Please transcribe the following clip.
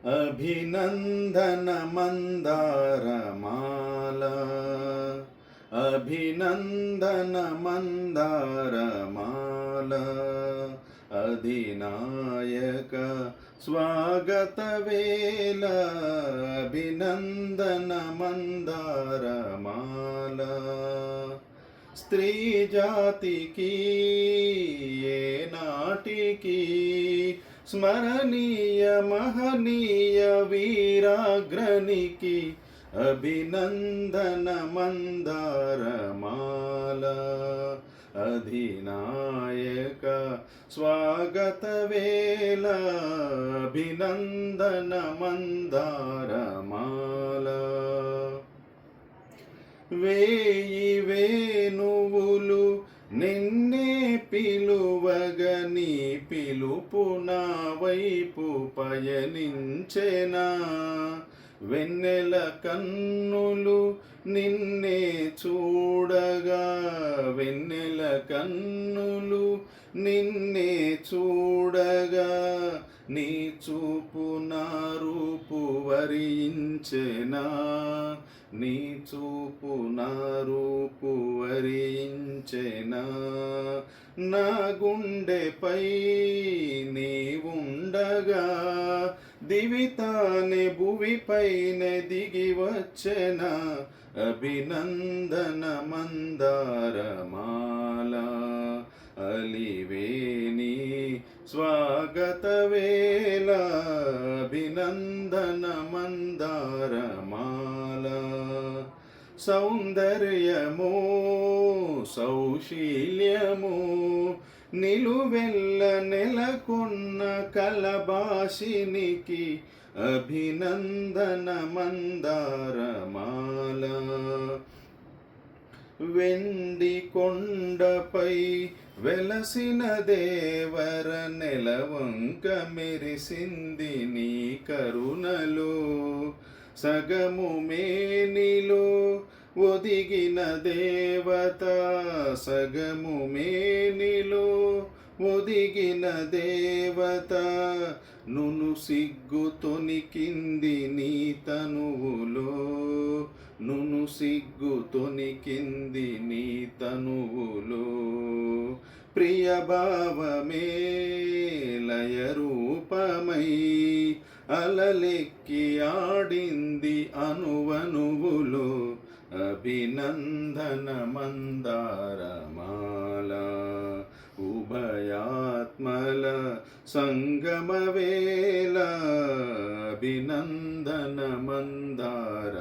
అభినందన మందారమాల అభినందన మందారమాల అధినాయక స్వాగత వేళ అభినందన మందారమాల స్త్రీ జాతికి ఏనాటికి స్మరణీయ మహనీయ వీరాగ్రణికి అభినందన మందారమాల అధినాయక స్వాగత వేళ అభినందన మందారమాల వేయి వేణువులు నిన్నే పిలువగని పిలుపు నా వైపు పయనించెనా వెన్నెల కన్నులు నిన్నే చూడగా వెన్నెల కన్నులు నిన్నే చూడగా నీ చూపు నా రూపు వరించెనా నీ చూపు నా రూపు వరించెనా నా గుండెపై నీవుండగా దివితానే భువిపైనే దిగి వచ్చెనా అభినందన మందారమాల అలివేణి స్వాగత వేళ అభినందన మందారమాల సౌందర్యమో సౌశీల్యమో నిలువెల్ల నెలకొన్న కలబాషినికి అభినందన మందారమాల వెండి కొండపై వెలసిన దేవర నెలవంక మెరిసింది నీ కరుణలో సగము మేనిలో ఒదిగిన దేవత సగము మేనిలో ఒదిగిన దేవత నును సిగ్గు తొనికింది నీ తనువులో నును సిగ్గు తొనికింది నీ తనువులో ప్రియ భావమే లయ రూపమై అలలెక్కి ఆడింది అనువనువులో అభినందన మందారమాల ఉభయాత్మల సంగమ వేళ అభినందన మందార